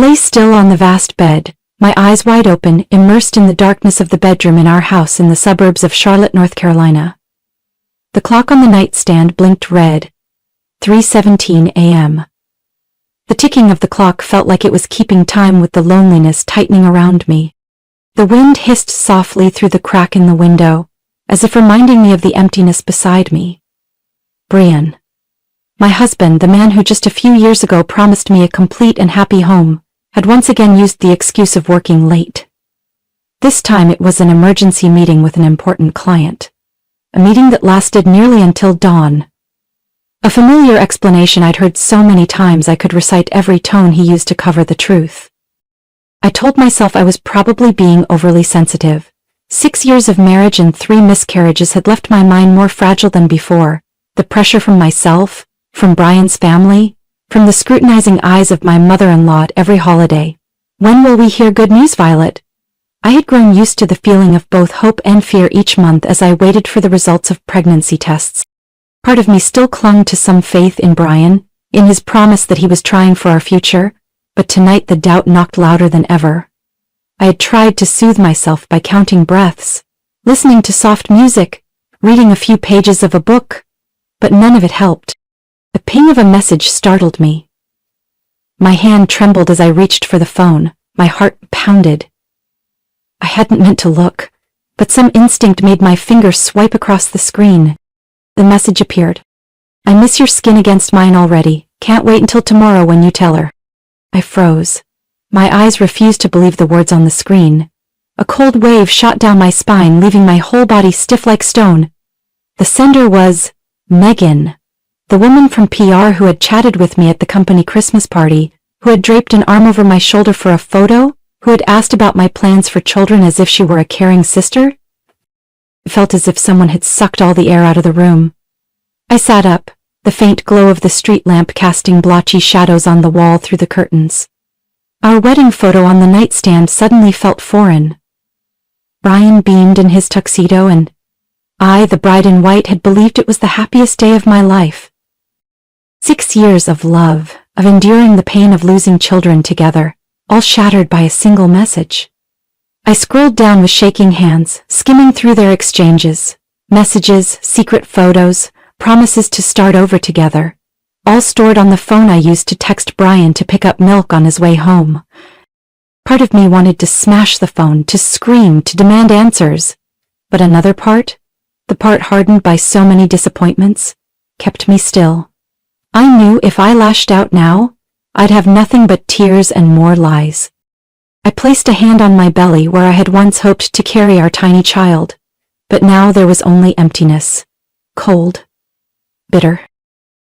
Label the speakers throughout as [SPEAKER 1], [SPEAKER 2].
[SPEAKER 1] lay still on the vast bed, my eyes wide open, immersed in the darkness of the bedroom in our house in the suburbs of Charlotte, North Carolina. The clock on the nightstand blinked red. 3:17 a.m. The ticking of the clock felt like it was keeping time with the loneliness tightening around me. The wind hissed softly through the crack in the window, as if reminding me of the emptiness beside me. Brian. My husband, the man who just a few years ago promised me a complete and happy home, had once again used the excuse of working late. This time it was an emergency meeting with an important client. A meeting that lasted nearly until dawn. A familiar explanation I'd heard so many times I could recite every tone he used to cover the truth. I told myself I was probably being overly sensitive. 6 years of marriage and 3 miscarriages had left my mind more fragile than before. The pressure from myself, from Brian's family, from the scrutinizing eyes of my mother-in-law at every holiday. When will we hear good news, Violet? I had grown used to the feeling of both hope and fear each month as I waited for the results of pregnancy tests. Part of me still clung to some faith in Brian, in his promise that he was trying for our future, but tonight the doubt knocked louder than ever. I had tried to soothe myself by counting breaths, listening to soft music, reading a few pages of a book, but none of it helped. The ping of a message startled me. My hand trembled as I reached for the phone, my heart pounded. I hadn't meant to look, but some instinct made my finger swipe across the screen. The message appeared. I miss your skin against mine already. Can't wait until tomorrow when you tell her. I froze. My eyes refused to believe the words on the screen. A cold wave shot down my spine, leaving my whole body stiff like stone. The sender was Megan, the woman from PR who had chatted with me at the company Christmas party, who had draped an arm over my shoulder for a photo, who had asked about my plans for children as if she were a caring sister. It felt as if someone had sucked all the air out of the room. I sat up, the faint glow of the street lamp casting blotchy shadows on the wall through the curtains. Our wedding photo on the nightstand suddenly felt foreign. Brian beamed in his tuxedo and I, the bride in white, had believed it was the happiest day of my life. 6 years of love, of enduring the pain of losing children together, all shattered by a single message. I scrolled down with shaking hands, skimming through their exchanges. Messages, secret photos, promises to start over together, all stored on the phone I used to text Brian to pick up milk on his way home. Part of me wanted to smash the phone, to scream, to demand answers. But another part, the part hardened by so many disappointments, kept me still. I knew if I lashed out now, I'd have nothing but tears and more lies. I placed a hand on my belly where I had once hoped to carry our tiny child, but now there was only emptiness. Cold. Bitter.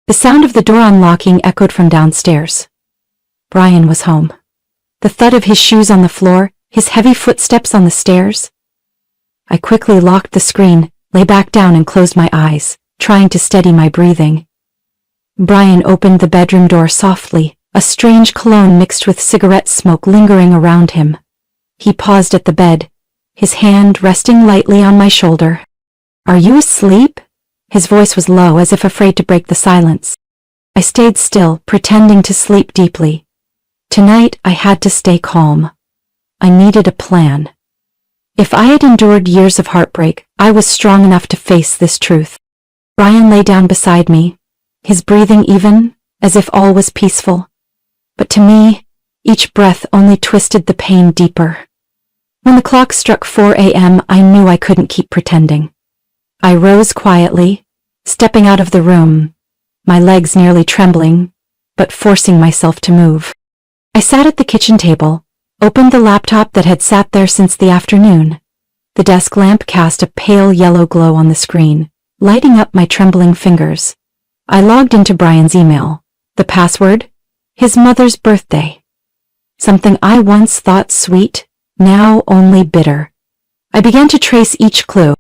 [SPEAKER 1] The sound of the door unlocking echoed from downstairs. Brian was home. The thud of his shoes on the floor, his heavy footsteps on the stairs. I quickly locked the screen, lay back down and closed my eyes, trying to steady my breathing. Brian opened the bedroom door softly, a strange cologne mixed with cigarette smoke lingering around him. He paused at the bed, his hand resting lightly on my shoulder. "Are you asleep?" His voice was low, as if afraid to break the silence. I stayed still, pretending to sleep deeply. Tonight I had to stay calm. I needed a plan. If I had endured years of heartbreak, I was strong enough to face this truth. Brian lay down beside me, his breathing even, as if all was peaceful. But to me, each breath only twisted the pain deeper. When the clock struck 4 a.m., I knew I couldn't keep pretending. I rose quietly, stepping out of the room, my legs nearly trembling, but forcing myself to move. I sat at the kitchen table, opened the laptop that had sat there since the afternoon. The desk lamp cast a pale yellow glow on the screen, lighting up my trembling fingers. I logged into Brian's email. The password? His mother's birthday. Something I once thought sweet, now only bitter. I began to trace each clue.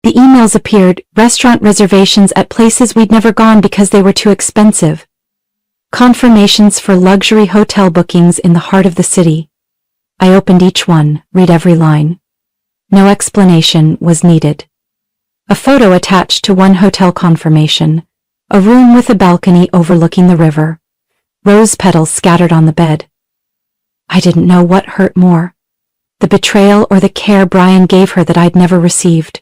[SPEAKER 1] The emails appeared, restaurant reservations at places we'd never gone because they were too expensive. Confirmations for luxury hotel bookings in the heart of the city. I opened each one, read every line. No explanation was needed. A photo attached to one hotel confirmation. A room with a balcony overlooking the river. Rose petals scattered on the bed. I didn't know what hurt more, the betrayal or the care Brian gave her that I'd never received.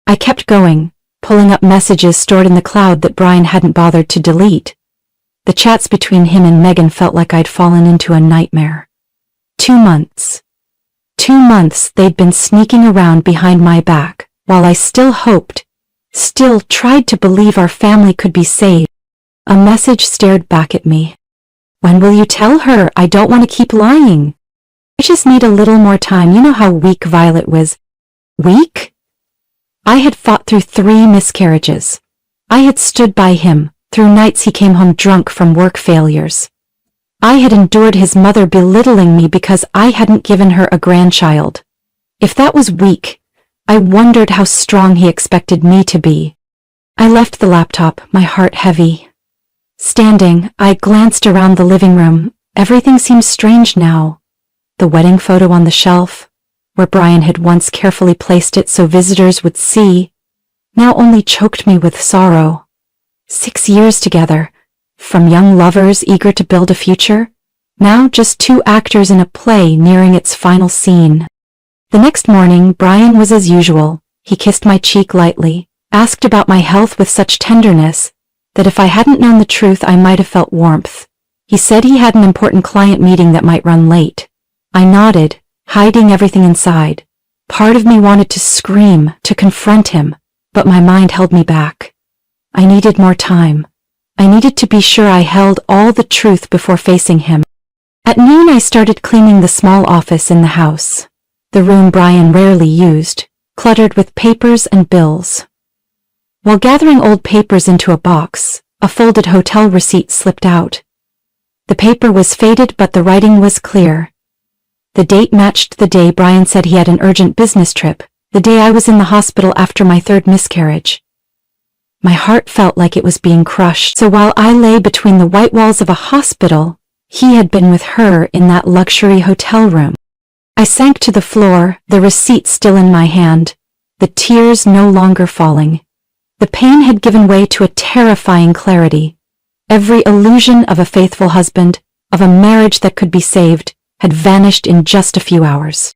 [SPEAKER 1] I kept going, pulling up messages stored in the cloud that Brian hadn't bothered to delete. The chats between him and Megan felt like I'd fallen into a nightmare. 2 months. 2 months they'd been sneaking around behind my back, while I still hoped, still tried to believe our family could be saved. A message stared back at me. When will you tell her? I don't want to keep lying. I just need a little more time. You know how weak Violet was. Weak? I had fought through 3 miscarriages. I had stood by him through nights he came home drunk from work failures. I had endured his mother belittling me because I hadn't given her a grandchild. If that was weak, I wondered how strong he expected me to be. I left the laptop, my heart heavy. Standing, I glanced around the living room. Everything seemed strange now. The wedding photo on the shelf, where Brian had once carefully placed it so visitors would see, now only choked me with sorrow. 6 years together, from young lovers eager to build a future, now just 2 actors in a play nearing its final scene. The next morning, Brian was as usual. He kissed my cheek lightly, asked about my health with such tenderness that if I hadn't known the truth I might have felt warmth. He said he had an important client meeting that might run late. I nodded, hiding everything inside. Part of me wanted to scream, to confront him, but my mind held me back. I needed more time. I needed to be sure I held all the truth before facing him. At noon I started cleaning the small office in the house, the room Brian rarely used, cluttered with papers and bills. While gathering old papers into a box, a folded hotel receipt slipped out. The paper was faded but the writing was clear. The date matched the day Brian said he had an urgent business trip, the day I was in the hospital after my 3rd miscarriage. My heart felt like it was being crushed, so while I lay between the white walls of a hospital, he had been with her in that luxury hotel room. I sank to the floor, the receipt still in my hand, the tears no longer falling. The pain had given way to a terrifying clarity. Every illusion of a faithful husband, of a marriage that could be saved, had vanished in just a few hours.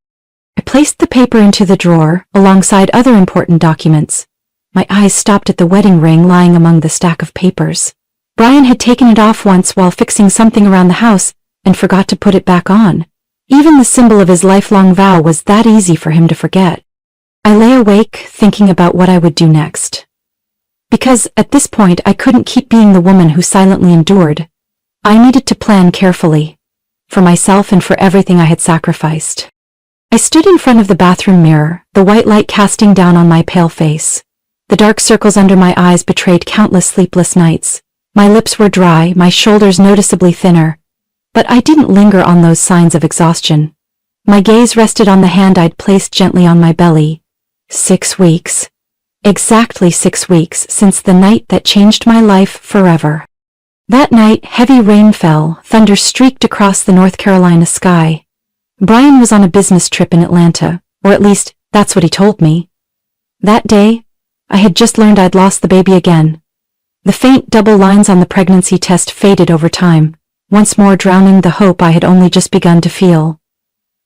[SPEAKER 1] I placed the paper into the drawer, alongside other important documents. My eyes stopped at the wedding ring lying among the stack of papers. Brian had taken it off once while fixing something around the house and forgot to put it back on. Even the symbol of his lifelong vow was that easy for him to forget. I lay awake, thinking about what I would do next. Because at this point I couldn't keep being the woman who silently endured. I needed to plan carefully, for myself and for everything I had sacrificed. I stood in front of the bathroom mirror, the white light casting down on my pale face. The dark circles under my eyes betrayed countless sleepless nights. My lips were dry, my shoulders noticeably thinner, but I didn't linger on those signs of exhaustion. My gaze rested on the hand I'd placed gently on my belly. 6 weeks. Exactly 6 weeks since the night that changed my life forever. That night, heavy rain fell, thunder streaked across the North Carolina sky. Brian was on a business trip in Atlanta, or at least, that's what he told me. That day, I had just learned I'd lost the baby again. The faint double lines on the pregnancy test faded over time, once more drowning the hope I had only just begun to feel.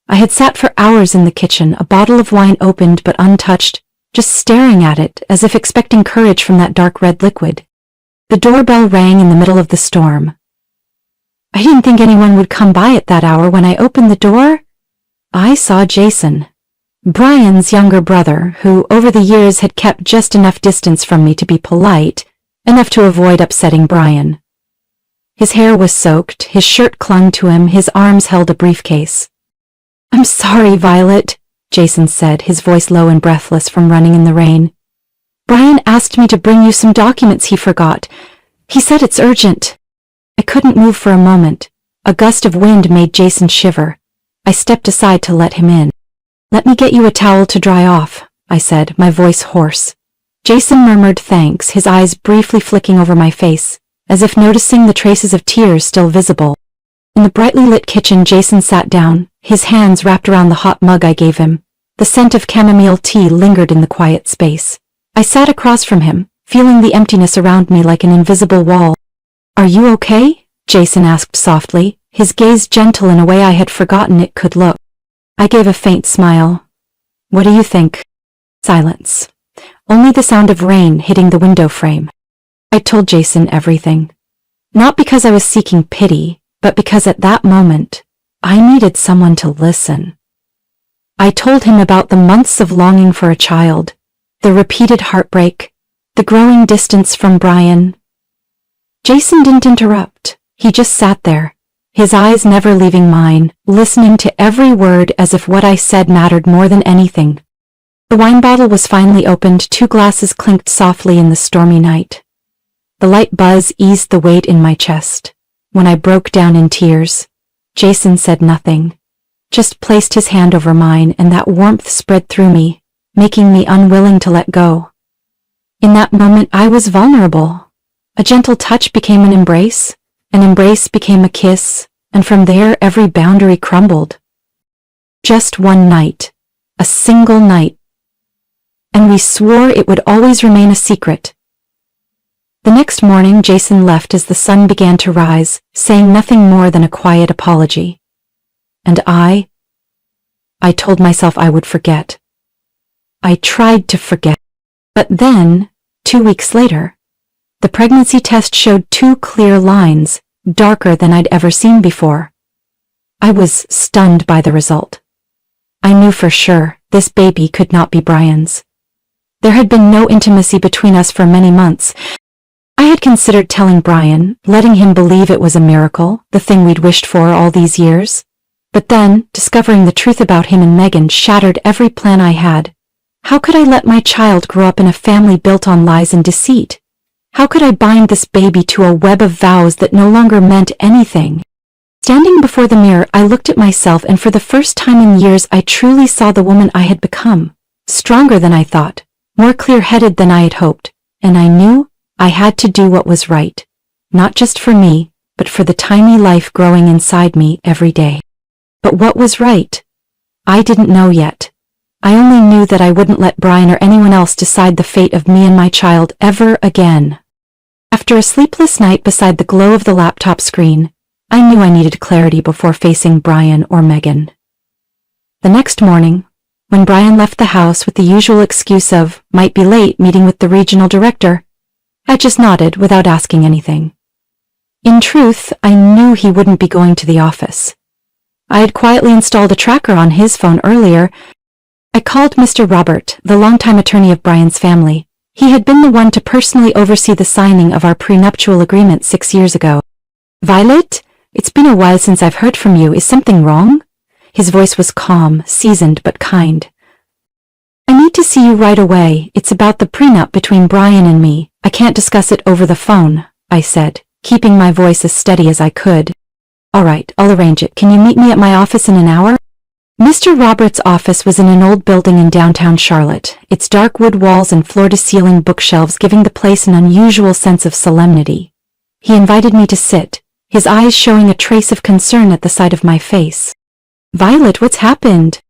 [SPEAKER 1] I had sat for hours in the kitchen, a bottle of wine opened but untouched, just staring at it as if expecting courage from that dark red liquid. The doorbell rang in the middle of the storm. I didn't think anyone would come by at that hour. When I opened the door, I saw Jason, Brian's younger brother, who over the years had kept just enough distance from me to be polite, enough to avoid upsetting Brian. His hair was soaked, his shirt clung to him, his arms held a briefcase. "I'm sorry, Violet," Jason said, his voice low and breathless from running in the rain. "Brian asked me to bring you some documents he forgot. He said it's urgent." I couldn't move for a moment. A gust of wind made Jason shiver. I stepped aside to let him in. "Let me get you a towel to dry off," I said, my voice hoarse. Jason murmured thanks, his eyes briefly flicking over my face, as if noticing the traces of tears still visible. In the brightly lit kitchen, Jason sat down, his hands wrapped around the hot mug I gave him. The scent of chamomile tea lingered in the quiet space. I sat across from him, feeling the emptiness around me like an invisible wall. "Are you okay?" Jason asked softly, his gaze gentle in a way I had forgotten it could look. I gave a faint smile. What do you think? Silence. Only the sound of rain hitting the window frame. I told Jason everything. Not because I was seeking pity, but because at that moment, I needed someone to listen. I told him about the months of longing for a child, the repeated heartbreak, the growing distance from Brian. Jason didn't interrupt. He just sat there, his eyes never leaving mine, listening to every word as if what I said mattered more than anything. The wine bottle was finally opened, 2 glasses clinked softly in the stormy night. The light buzz eased the weight in my chest. When I broke down in tears, Jason said nothing, just placed his hand over mine, and that warmth spread through me, making me unwilling to let go. In that moment I was vulnerable. A gentle touch became an embrace became a kiss, and from there every boundary crumbled. Just one night, a single night, and we swore it would always remain a secret. The next morning Jason left as the sun began to rise, saying nothing more than a quiet apology. And I told myself I would forget. I tried to forget. But then, 2 weeks later, the pregnancy test showed 2 clear lines, darker than I'd ever seen before. I was stunned by the result. I knew for sure this baby could not be Brian's. There had been no intimacy between us for many months. I had considered telling Brian, letting him believe it was a miracle, the thing we'd wished for all these years. But then, discovering the truth about him and Megan shattered every plan I had. How could I let my child grow up in a family built on lies and deceit? How could I bind this baby to a web of vows that no longer meant anything? Standing before the mirror, I looked at myself, and for the first time in years I truly saw the woman I had become. Stronger than I thought, more clear-headed than I had hoped, and I knew I had to do what was right. Not just for me, but for the tiny life growing inside me every day. But what was right? I didn't know yet. I only knew that I wouldn't let Brian or anyone else decide the fate of me and my child ever again. After a sleepless night beside the glow of the laptop screen, I knew I needed clarity before facing Brian or Megan. The next morning, when Brian left the house with the usual excuse of, might be late, meeting with the regional director, I just nodded without asking anything. In truth, I knew he wouldn't be going to the office. I had quietly installed a tracker on his phone earlier. I called Mr. Robert, the longtime attorney of Brian's family. He had been the one to personally oversee the signing of our prenuptial agreement 6 years ago. Violet, it's been a while since I've heard from you. Is something wrong? His voice was calm, seasoned, but kind. I need to see you right away. It's about the prenup between Brian and me. I can't discuss it over the phone, I said, keeping my voice as steady as I could. All right, I'll arrange it. Can you meet me at my office in an hour? Mr. Roberts' office was in an old building in downtown Charlotte, its dark wood walls and floor-to-ceiling bookshelves giving the place an unusual sense of solemnity. He invited me to sit, his eyes showing a trace of concern at the sight of my face. Violet, what's happened?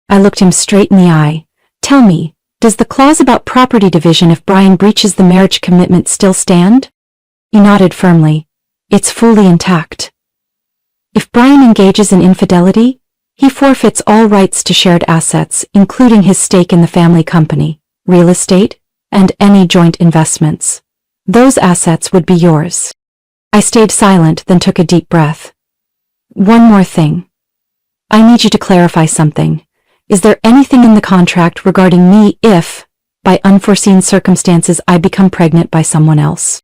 [SPEAKER 1] I looked him straight in the eye. Tell me, does the clause about property division if Brian breaches the marriage commitment still stand? He nodded firmly. It's fully intact. If Brian engages in infidelity, he forfeits all rights to shared assets, including his stake in the family company, real estate, and any joint investments. Those assets would be yours. I stayed silent, then took a deep breath. One more thing. I need you to clarify something. Is there anything in the contract regarding me if, by unforeseen circumstances, I become pregnant by someone else?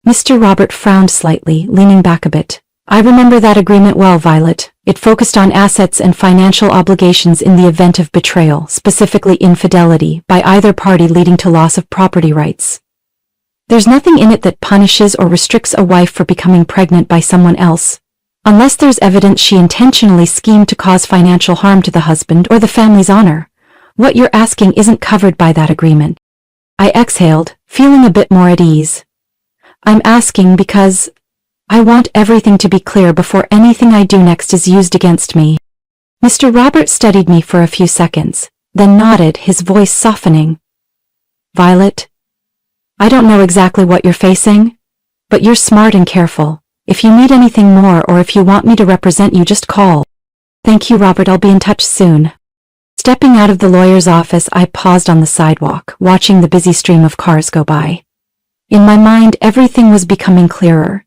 [SPEAKER 1] Mr. Robert frowned slightly, leaning back a bit. I remember that agreement well, Violet. It focused on assets and financial obligations in the event of betrayal, specifically infidelity, by either party leading to loss of property rights. There's nothing in it that punishes or restricts a wife for becoming pregnant by someone else, unless there's evidence she intentionally schemed to cause financial harm to the husband or the family's honor. What you're asking isn't covered by that agreement. I exhaled, feeling a bit more at ease. I'm asking because I want everything to be clear before anything I do next is used against me. Mr. Robert studied me for a few seconds, then nodded, his voice softening. Violet, I don't know exactly what you're facing, but you're smart and careful. If you need anything more or if you want me to represent you, just call. Thank you, Robert. I'll be in touch soon. Stepping out of the lawyer's office, I paused on the sidewalk, watching the busy stream of cars go by. In my mind, everything was becoming clearer.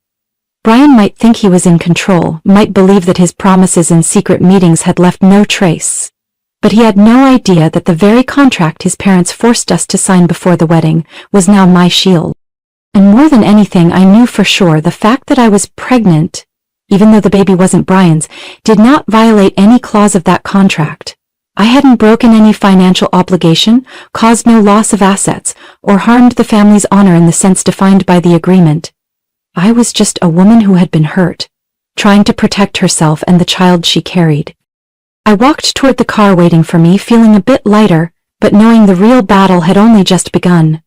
[SPEAKER 1] Brian might think he was in control, might believe that his promises and secret meetings had left no trace. But he had no idea that the very contract his parents forced us to sign before the wedding was now my shield. And more than anything, I knew for sure the fact that I was pregnant, even though the baby wasn't Brian's, did not violate any clause of that contract. I hadn't broken any financial obligation, caused no loss of assets, or harmed the family's honor in the sense defined by the agreement. I was just a woman who had been hurt, trying to protect herself and the child she carried. I walked toward the car waiting for me, feeling a bit lighter, but knowing the real battle had only just begun.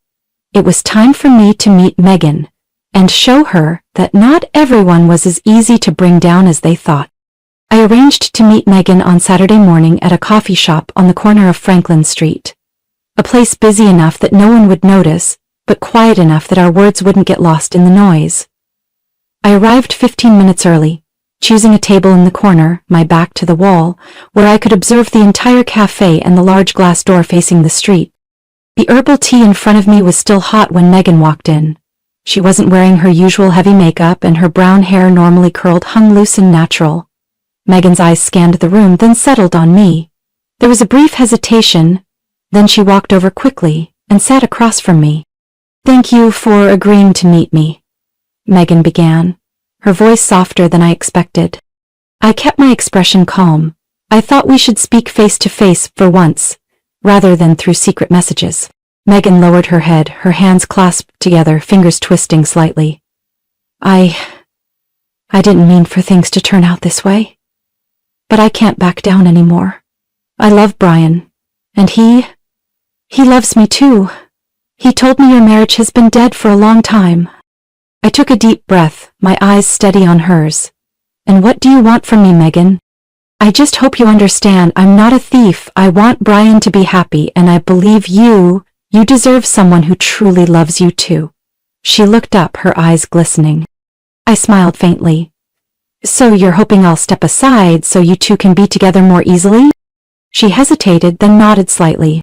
[SPEAKER 1] It was time for me to meet Megan, and show her that not everyone was as easy to bring down as they thought. I arranged to meet Megan on Saturday morning at a coffee shop on the corner of Franklin Street. A place busy enough that no one would notice, but quiet enough that our words wouldn't get lost in the noise. I arrived 15 minutes early, choosing a table in the corner, my back to the wall, where I could observe the entire cafe and the large glass door facing the street. The herbal tea in front of me was still hot when Megan walked in. She wasn't wearing her usual heavy makeup, and her brown hair, normally curled, hung loose and natural. Megan's eyes scanned the room, then settled on me. There was a brief hesitation, then she walked over quickly and sat across from me. "Thank you for agreeing to meet me," Megan began, her voice softer than I expected. I kept my expression calm. I thought we should speak face to face for once, rather than through secret messages. Megan lowered her head, her hands clasped together, fingers twisting slightly. I didn't mean for things to turn out this way. But I can't back down anymore. I love Brian, and he loves me too. He told me your marriage has been dead for a long time. I took a deep breath, my eyes steady on hers. "And what do you want from me, Megan?" "I just hope you understand I'm not a thief. I want Brian to be happy, and I believe you deserve someone who truly loves you too." She looked up, her eyes glistening. I smiled faintly. "So you're hoping I'll step aside so you two can be together more easily?" She hesitated, then nodded slightly.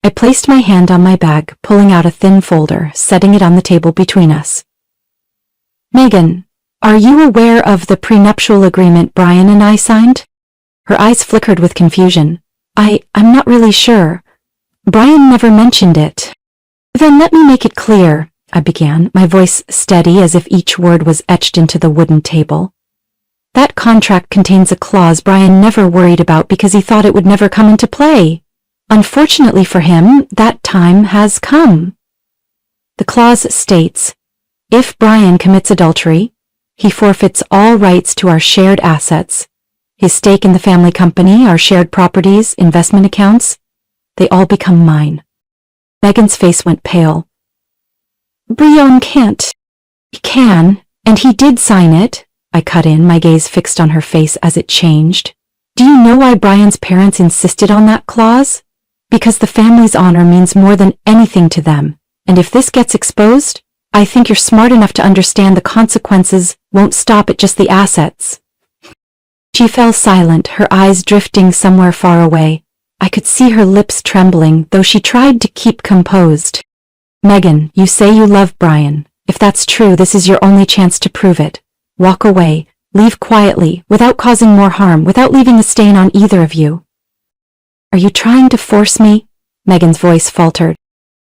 [SPEAKER 1] I placed my hand on my bag, pulling out a thin folder, setting it on the table between us. "Megan, are you aware of the prenuptial agreement Brian and I signed?" Her eyes flickered with confusion. I'm not really sure. Brian never mentioned it." "Then let me make it clear," I began, my voice steady as if each word was etched into the wooden table. "That contract contains a clause Brian never worried about because he thought it would never come into play. Unfortunately for him, that time has come. The clause states, if Brian commits adultery, he forfeits all rights to our shared assets, his stake in the family company, our shared properties, investment accounts. They all become mine." Megan's face went pale. "Brian can't." "He can, and he did sign it," I cut in, my gaze fixed on her face as it changed. "Do you know why Brian's parents insisted on that clause? Because the family's honor means more than anything to them, and if this gets exposed, I think you're smart enough to understand the consequences won't stop at just the assets." She fell silent, her eyes drifting somewhere far away. I could see her lips trembling, though she tried to keep composed. "Megan, you say you love Brian. If that's true, this is your only chance to prove it. Walk away, leave quietly, without causing more harm, without leaving a stain on either of you." "Are you trying to force me?" Megan's voice faltered.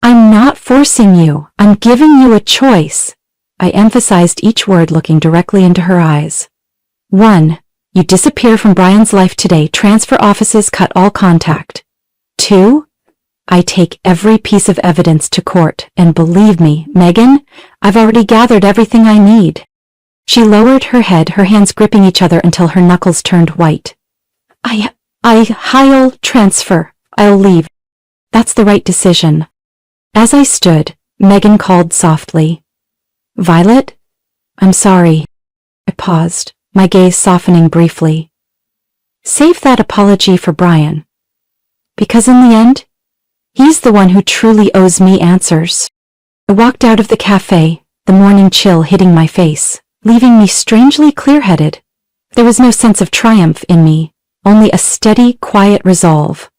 [SPEAKER 1] "I'm not forcing you. I'm giving you a choice." I emphasized each word, looking directly into her eyes. 1. You disappear from Brian's life today, transfer offices, cut all contact. 2. I take every piece of evidence to court, and believe me, Megan, I've already gathered everything I need. She lowered her head, her hands gripping each other until her knuckles turned white. I'll transfer. I'll leave. That's the right decision." As I stood, Megan called softly, "Violet? I'm sorry." I paused, my gaze softening briefly. "Save that apology for Brian. Because in the end, he's the one who truly owes me answers." I walked out of the cafe, the morning chill hitting my face. leaving me strangely clear-headed. There was no sense of triumph in me, only a steady, quiet resolve.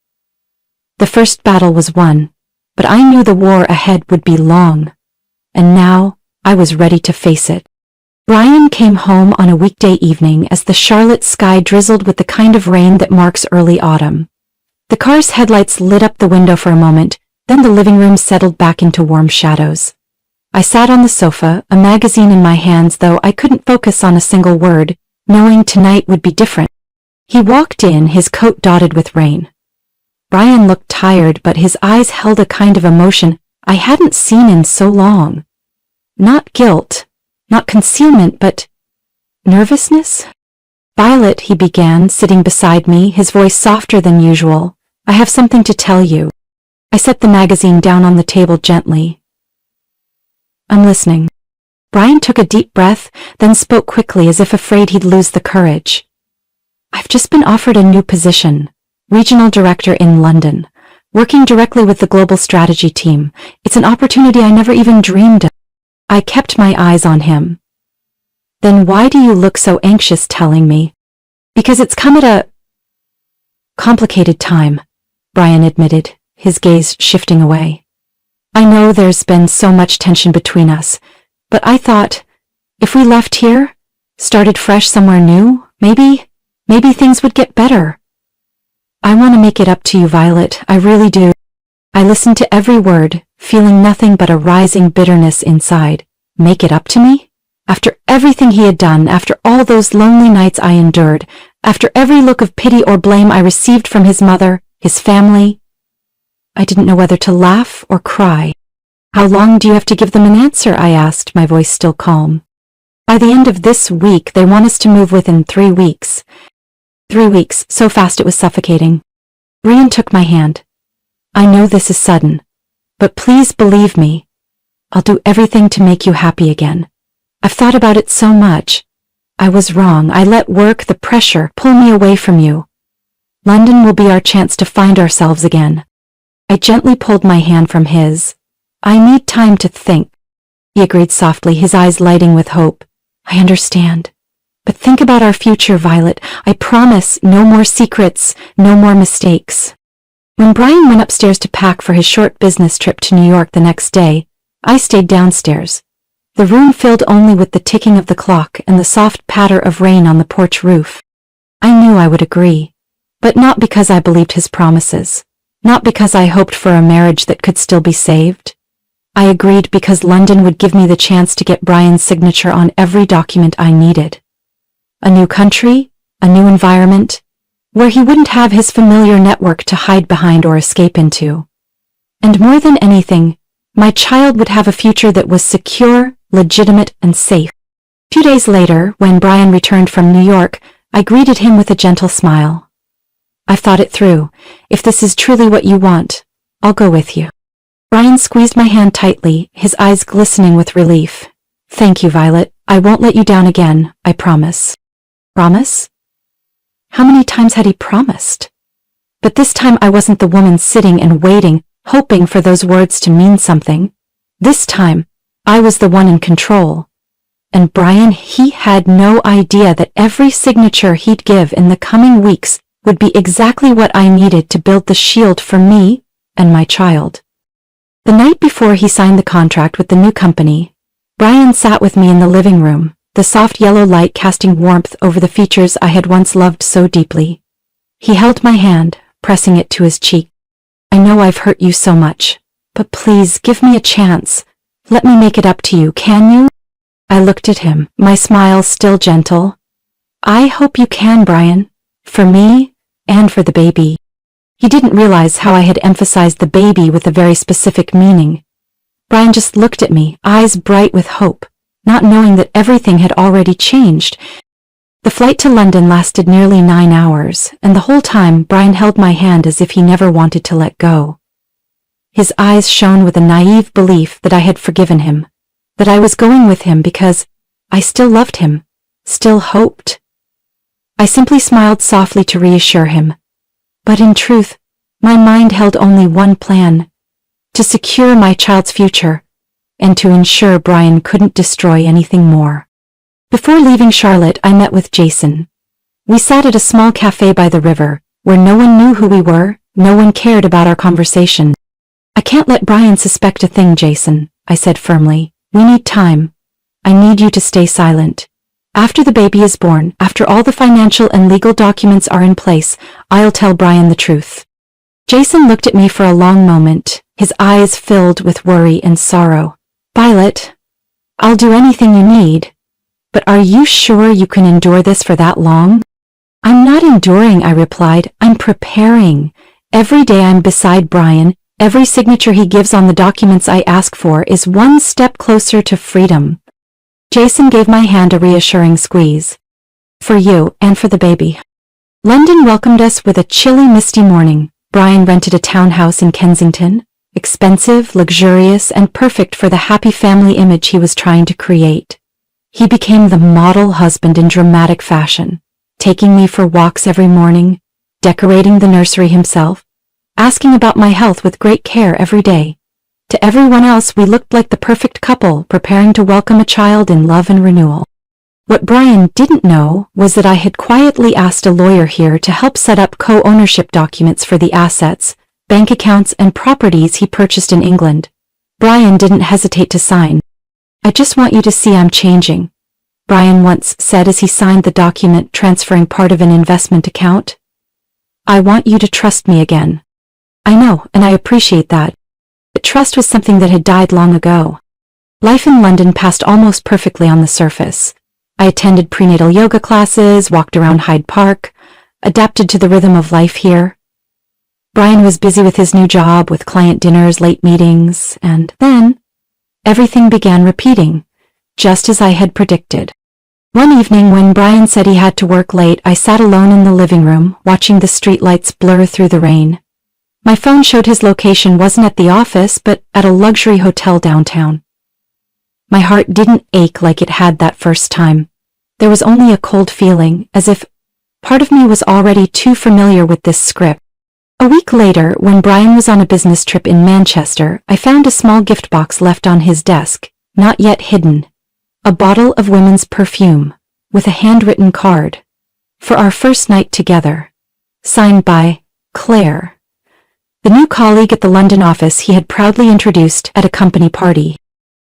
[SPEAKER 1] The first battle was won, but I knew the war ahead would be long, and now I was ready to face it. Brian came home on a weekday evening as the Charlotte sky drizzled with the kind of rain that marks early autumn. The car's headlights lit up the window for a moment, then the living room settled back into warm shadows. I sat on the sofa, a magazine in my hands, though I couldn't focus on a single word, knowing tonight would be different. He walked in, his coat dotted with rain. Brian looked tired, but his eyes held a kind of emotion I hadn't seen in so long. Not guilt, not concealment, but nervousness? "Violet," he began, sitting beside me, his voice softer than usual, "I have something to tell you." I set the magazine down on the table gently. "I'm listening." Brian took a deep breath, then spoke quickly as if afraid he'd lose the courage. "I've just been offered a new position, regional director in London, working directly with the global strategy team. It's an opportunity I never even dreamed of." I kept my eyes on him. "Then why do you look so anxious telling me?" "Because it's come at a complicated time," Brian admitted, his gaze shifting away. "I know there's been so much tension between us, but I thought, if we left here, started fresh somewhere new, maybe things would get better." "I want to make it up to you, Violet, I really do." I listened to every word, feeling nothing but a rising bitterness inside. Make it up to me? After everything he had done, after all those lonely nights I endured, after every look of pity or blame I received from his mother, his family, I didn't know whether to laugh or cry. "How long do you have to give them an answer?" I asked, my voice still calm. "By the end of this week, they want us to move within 3 weeks. 3 weeks, so fast it was suffocating." Brian took my hand. "I know this is sudden, but please believe me. I'll do everything to make you happy again. I've thought about it so much. I was wrong. I let work, the pressure, pull me away from you. London will be our chance to find ourselves again." I gently pulled my hand from his. "I need time to think." He agreed softly, his eyes lighting with hope. "I understand. But think about our future, Violet. I promise, no more secrets, no more mistakes." When Brian went upstairs to pack for his short business trip to New York the next day, I stayed downstairs. The room filled only with the ticking of the clock and the soft patter of rain on the porch roof. I knew I would agree, but not because I believed his promises, not because I hoped for a marriage that could still be saved. I agreed because London would give me the chance to get Brian's signature on every document I needed. A new country, a new environment, where he wouldn't have his familiar network to hide behind or escape into. And more than anything, my child would have a future that was secure, legitimate, and safe. 2 days later, when Brian returned from New York, I greeted him with a gentle smile. "I've thought it through. If this is truly what you want, I'll go with you." Brian squeezed my hand tightly, his eyes glistening with relief. "Thank you, Violet. I won't let you down again, I promise." Promise? How many times had he promised? But this time I wasn't the woman sitting and waiting, hoping for those words to mean something. This time, I was the one in control. And Brian, he had no idea that every signature he'd give in the coming weeks would be exactly what I needed to build the shield for me and my child. The night before he signed the contract with the new company, Brian sat with me in the living room, the soft yellow light casting warmth over the features I had once loved so deeply. He held my hand, pressing it to his cheek. "I know I've hurt you so much, but please give me a chance. Let me make it up to you, can you?" I looked at him, my smile still gentle. "I hope you can, Brian. For me, and for the baby." He didn't realize how I had emphasized the baby with a very specific meaning. Brian just looked at me, eyes bright with hope, not knowing that everything had already changed. The flight to London lasted nearly 9 hours, and the whole time Brian held my hand as if he never wanted to let go. His eyes shone with a naive belief that I had forgiven him, that I was going with him because I still loved him, still hoped. I simply smiled softly to reassure him, but in truth, my mind held only one plan: to secure my child's future, and to ensure Brian couldn't destroy anything more. Before leaving Charlotte, I met with Jason. We sat at a small cafe by the river, where no one knew who we were, no one cared about our conversation. I can't let Brian suspect a thing, Jason, I said firmly. We need time. I need you to stay silent. After the baby is born, after all the financial and legal documents are in place, I'll tell Brian the truth. Jason looked at me for a long moment, his eyes filled with worry and sorrow. Violet, I'll do anything you need. But are you sure you can endure this for that long? I'm not enduring, I replied. I'm preparing. Every day I'm beside Brian. Every signature he gives on the documents I ask for is one step closer to freedom. Jason gave my hand a reassuring squeeze. For you and for the baby. London welcomed us with a chilly, misty morning. Brian rented a townhouse in Kensington, expensive, luxurious, and perfect for the happy family image he was trying to create. He became the model husband in dramatic fashion, taking me for walks every morning, decorating the nursery himself, asking about my health with great care every day. To everyone else, we looked like the perfect couple preparing to welcome a child in love and renewal. What Brian didn't know was that I had quietly asked a lawyer here to help set up co-ownership documents for the assets, bank accounts, and properties he purchased in England. Brian didn't hesitate to sign. I just want you to see I'm changing, Brian once said as he signed the document transferring part of an investment account. I want you to trust me again. I know, and I appreciate that. But trust was something that had died long ago. Life in London passed almost perfectly on the surface. I attended prenatal yoga classes, walked around Hyde Park, adapted to the rhythm of life here. Brian was busy with his new job, with client dinners, late meetings, and then everything began repeating, just as I had predicted. One evening when Brian said he had to work late, I sat alone in the living room, watching the streetlights blur through the rain. My phone showed his location wasn't at the office, but at a luxury hotel downtown. My heart didn't ache like it had that first time. There was only a cold feeling, as if part of me was already too familiar with this script. A week later, when Brian was on a business trip in Manchester, I found a small gift box left on his desk, not yet hidden. A bottle of women's perfume, with a handwritten card. For our first night together. Signed by Claire, the new colleague at the London office he had proudly introduced at a company party.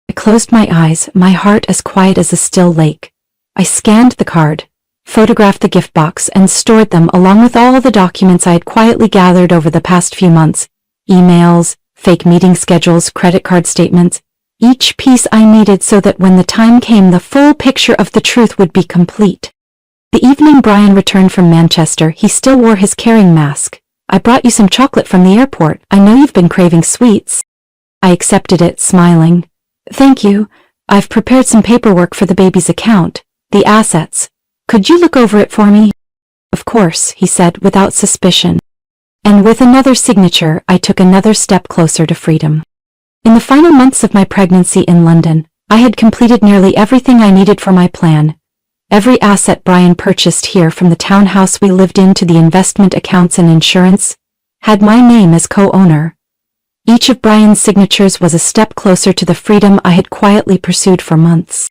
[SPEAKER 1] I closed my eyes, my heart as quiet as a still lake. I scanned the card, photographed the gift box, and stored them along with all the documents I had quietly gathered over the past few months. Emails, fake meeting schedules, credit card statements. Each piece I needed so that when the time came, the full picture of the truth would be complete. The evening Brian returned from Manchester, he still wore his carrying mask. I brought you some chocolate from the airport. I know you've been craving sweets. I accepted it, smiling. Thank you. I've prepared some paperwork for the baby's account. The assets. Could you look over it for me? Of course, he said without suspicion. And with another signature, I took another step closer to freedom. In the final months of my pregnancy in London, I had completed nearly everything I needed for my plan. Every asset Brian purchased here, from the townhouse we lived in to the investment accounts and insurance, had my name as co-owner. Each of Brian's signatures was a step closer to the freedom I had quietly pursued for months.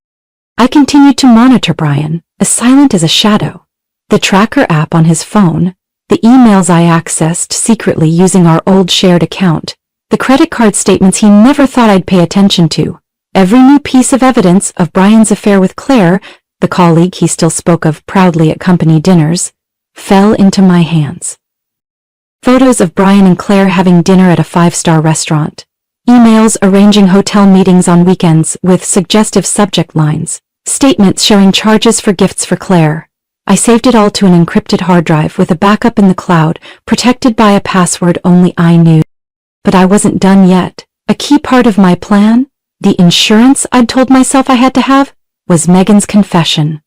[SPEAKER 1] I continued to monitor Brian, as silent as a shadow. The tracker app on his phone, the emails I accessed secretly using our old shared account, the credit card statements he never thought I'd pay attention to. Every new piece of evidence of Brian's affair with Claire, the colleague he still spoke of proudly at company dinners, fell into my hands. Photos of Brian and Claire having dinner at a 5-star restaurant. Emails arranging hotel meetings on weekends with suggestive subject lines. Statements showing charges for gifts for Claire. I saved it all to an encrypted hard drive with a backup in the cloud, protected by a password only I knew. But I wasn't done yet. A key part of my plan, the insurance I'd told myself I had to have, was Megan's confession.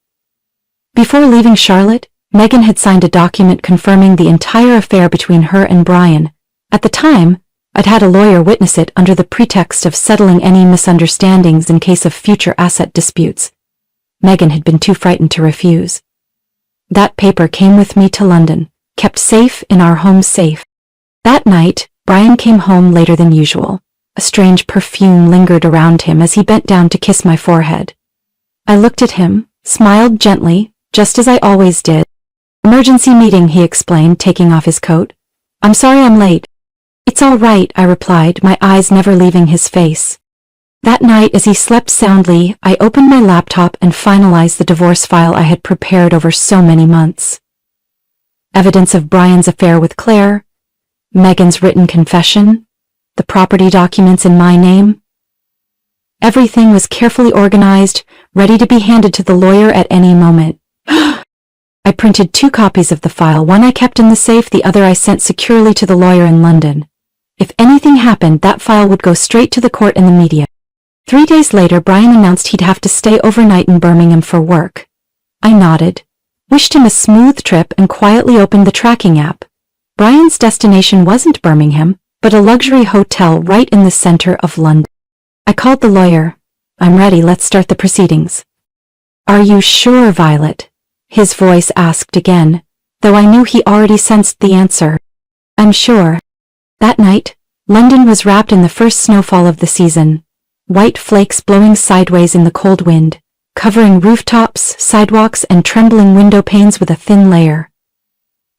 [SPEAKER 1] Before leaving Charlotte, Megan had signed a document confirming the entire affair between her and Brian. At the time, I'd had a lawyer witness it under the pretext of settling any misunderstandings in case of future asset disputes. Megan had been too frightened to refuse. That paper came with me to London, kept safe in our home safe. That night, Brian came home later than usual. A strange perfume lingered around him as he bent down to kiss my forehead. I looked at him, smiled gently, just as I always did. Emergency meeting, he explained, taking off his coat. I'm sorry I'm late. It's all right, I replied, my eyes never leaving his face. That night, as he slept soundly, I opened my laptop and finalized the divorce file I had prepared over so many months. Evidence of Brian's affair with Claire, Megan's written confession, the property documents in my name. Everything was carefully organized, ready to be handed to the lawyer at any moment. I printed 2 copies of the file, one I kept in the safe, the other I sent securely to the lawyer in London. If anything happened, that file would go straight to the court and the media. 3 days later, Brian announced he'd have to stay overnight in Birmingham for work. I nodded, wished him a smooth trip, and quietly opened the tracking app. Brian's destination wasn't Birmingham, but a luxury hotel right in the center of London. I called the lawyer. I'm ready, let's start the proceedings. Are you sure, Violet? His voice asked again, though I knew he already sensed the answer. I'm sure. That night, London was wrapped in the first snowfall of the season. White flakes blowing sideways in the cold wind, covering rooftops, sidewalks, and trembling window panes with a thin layer.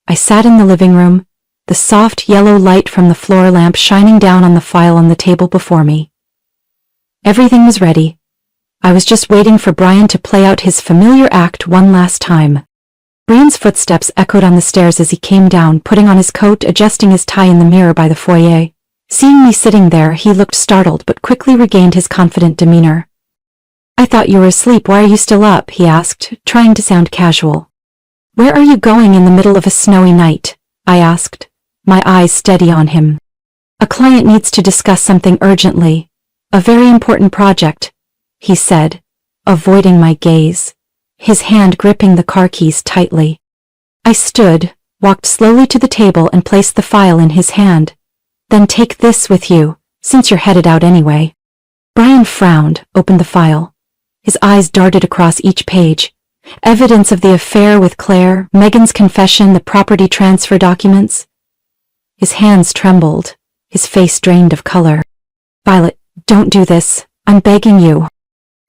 [SPEAKER 1] I sat in the living room, the soft yellow light from the floor lamp shining down on the file on the table before me. Everything was ready. I was just waiting for Brian to play out his familiar act one last time. Brian's footsteps echoed on the stairs as he came down, putting on his coat, adjusting his tie in the mirror by the foyer. Seeing me sitting there, he looked startled but quickly regained his confident demeanor. I thought you were asleep, why are you still up? He asked, trying to sound casual. Where are you going in the middle of a snowy night? I asked, my eyes steady on him. A client needs to discuss something urgently. A very important project, he said, avoiding my gaze, his hand gripping the car keys tightly. I stood, walked slowly to the table and placed the file in his hand. Then take this with you, since you're headed out anyway. Brian frowned, opened the file. His eyes darted across each page. Evidence of the affair with Claire, Megan's confession, the property transfer documents. His hands trembled, his face drained of color. Violet, don't do this, I'm begging you.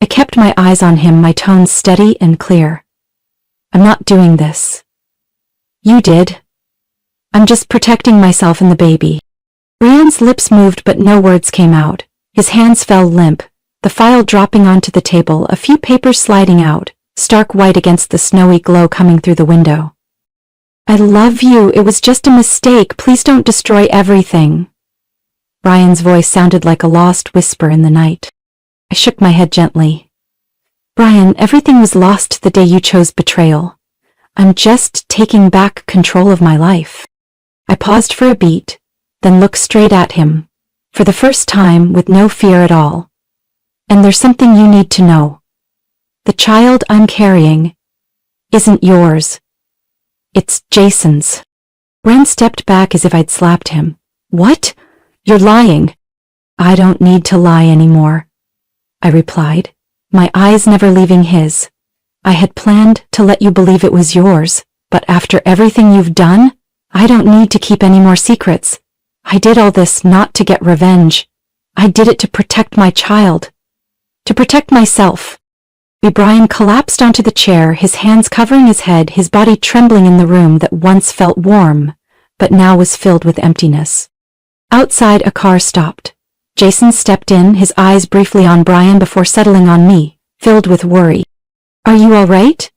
[SPEAKER 1] I kept my eyes on him, my tone steady and clear. I'm not doing this. You did. I'm just protecting myself and the baby. Brian's lips moved but no words came out. His hands fell limp, the file dropping onto the table, a few papers sliding out, stark white against the snowy glow coming through the window. I love you, it was just a mistake, please don't destroy everything. Brian's voice sounded like a lost whisper in the night. I shook my head gently. Brian, everything was lost the day you chose betrayal. I'm just taking back control of my life. I paused for a beat, then looked straight at him, for the first time with no fear at all. And there's something you need to know. The child I'm carrying isn't yours. It's Jason's. Brian stepped back as if I'd slapped him. What? You're lying. I don't need to lie anymore, I replied, my eyes never leaving his. I had planned to let you believe it was yours, but after everything you've done, I don't need to keep any more secrets. I did all this not to get revenge. I did it to protect my child. To protect myself. Brian collapsed onto the chair, his hands covering his head, his body trembling in the room that once felt warm, but now was filled with emptiness. Outside, a car stopped. Jason stepped in, his eyes briefly on Brian before settling on me, filled with worry. Are you all right?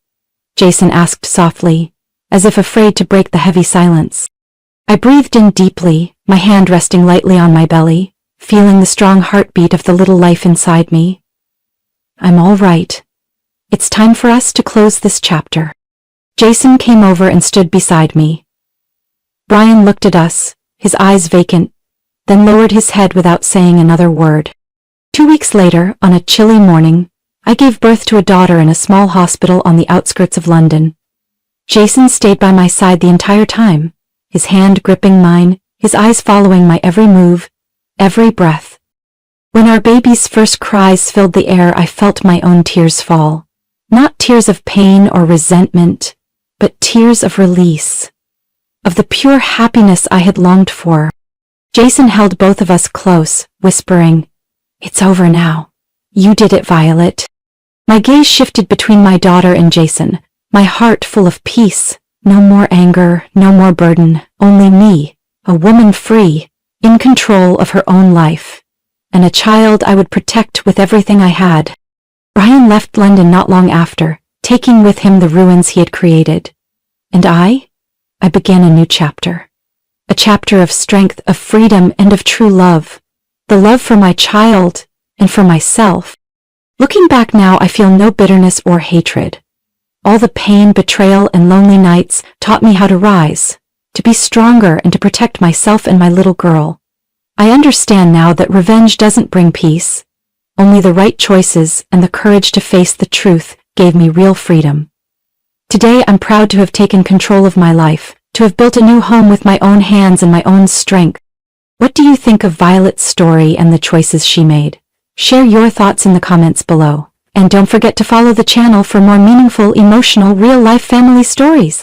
[SPEAKER 1] Jason asked softly, as if afraid to break the heavy silence. I breathed in deeply, my hand resting lightly on my belly, feeling the strong heartbeat of the little life inside me. I'm all right. It's time for us to close this chapter. Jason came over and stood beside me. Brian looked at us, his eyes vacant, then lowered his head without saying another word. 2 weeks later, on a chilly morning, I gave birth to a daughter in a small hospital on the outskirts of London. Jason stayed by my side the entire time, his hand gripping mine, his eyes following my every move, every breath. When our baby's first cries filled the air, I felt my own tears fall. Not tears of pain or resentment, but tears of release, of the pure happiness I had longed for. Jason held both of us close, whispering, "It's over now. You did it, Violet." My gaze shifted between my daughter and Jason, my heart full of peace. No more anger, no more burden, only me, a woman free, in control of her own life, and a child I would protect with everything I had. Brian left London not long after, taking with him the ruins he had created. And I began a new chapter. A chapter of strength, of freedom, and of true love. The love for my child, and for myself. Looking back now, I feel no bitterness or hatred. All the pain, betrayal, and lonely nights taught me how to rise, to be stronger, and to protect myself and my little girl. I understand now that revenge doesn't bring peace. Only the right choices and the courage to face the truth gave me real freedom. Today I'm proud to have taken control of my life, to have built a new home with my own hands and my own strength. What do you think of Violet's story and the choices she made? Share your thoughts in the comments below. And don't forget to follow the channel for more meaningful, emotional, real-life family stories.